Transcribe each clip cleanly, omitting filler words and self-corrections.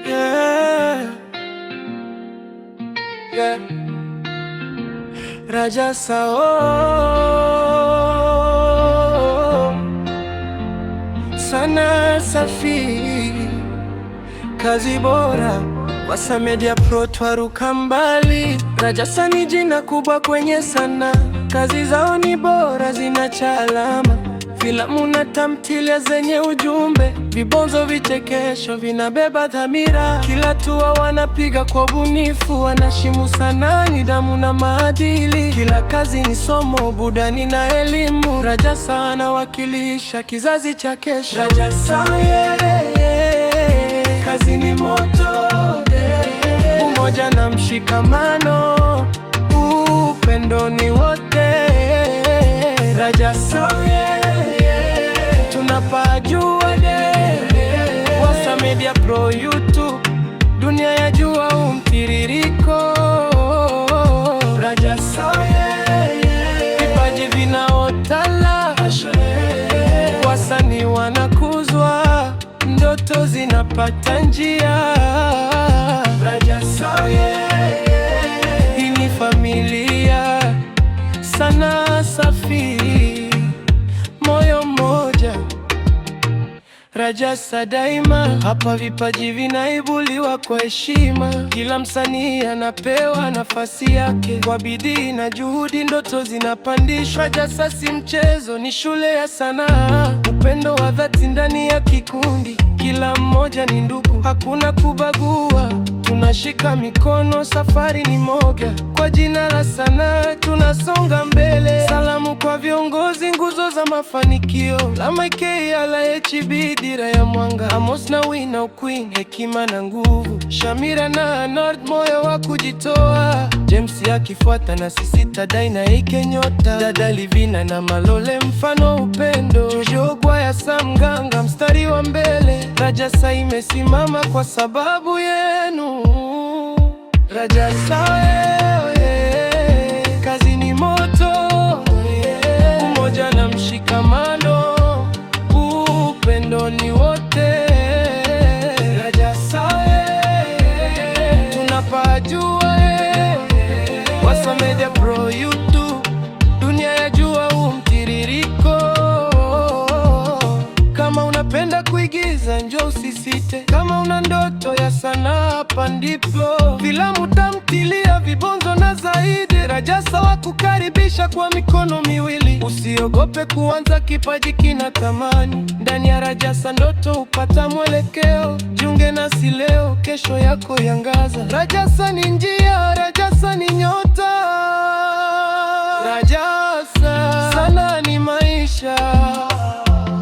Yeah. Yeah. Rajasa Sana safi, kazi bora, Wasa Media Pro twaruka mbali. Rajasa ni jina kubwa kwenye sana, kazi zao ni bora, zinacha alama. Filamu na tamthilia zenye ujumbe, vibonzo, vichekesho, vinabeba dhamira. Kila tua wanapiga kwa ubunifu, wanaheshimu sana nidhamu na maadili. Kila kazi ni somo, burudani na elimu. Rajasa anawakilisha kizazi cha kesho. Rajasa kazi ni moto, umoja na mshikamano, upendo ni wote. Rajasa tunapajua Wasa Media Pro YouTube, dunia ya jua umtiririko. Rajasa vipaji vinaotala, wasanii wanakuzwa, ndoto zinapata njia. Rajasa hii ni familia, sana safi, moyo mmoja. Rajasa daima, hapa vipaji vinaibuliwa kwa heshima. Kila msanii anapewa nafasi yake, kwa bidii na juhudi ndoto zinapandishwa. Rajasa si mchezo, ni shule ya sanaa, upendo wa dhati ndani ya kikundi. Kila mmoja ni ndugu, hakuna kubagua, tunashika mikono, safari ni moja. Kwa jina la sanaa tunasonga mbele. Salamu kwa viongozi, nguzo za mafanikio, Lama-K, LHB, dira ya mwanga, Amos na Wina Queen, hekima na nguvu, Shamira na Nord, moyo wa kujitoa, James akifuata na sisi Tadai na Ike nyota, Dada Livina na Malole mfano upendo, Jojo Gwaya Samganga mstari wa mbele. Rajasa imesimama kwa sababu yenu. Rajasa kazi ni moto, umoja na mshikamano, upendo ni wote. Rajasa tunapajua Wasa Media Pro YouTube, dunia ya jua umtiririko. Kama unapenda kuigiza njoo usisite, kama una ndoto ya sanaa hapa ndipo. Filamu, tamthilia, vibonzo na zaidi, Rajasa wakukaribisha kwa mikono miwili. Usiogope kuanza, kipaji kina thamani. Ndani ya Rajasa ndoto upata mwelekeo. Jiunge nasi leo, kesho yako yangaza. Rajasa ni njia, Rajasa ni nyota. Rajasa sana ni maisha,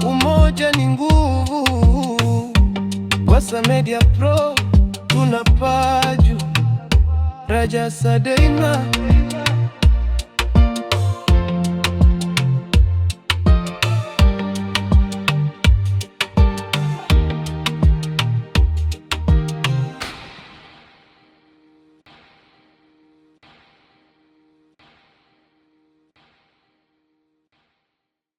umoja ni nguvu. Wasa Media Pro tunapaju, Rajasa daima.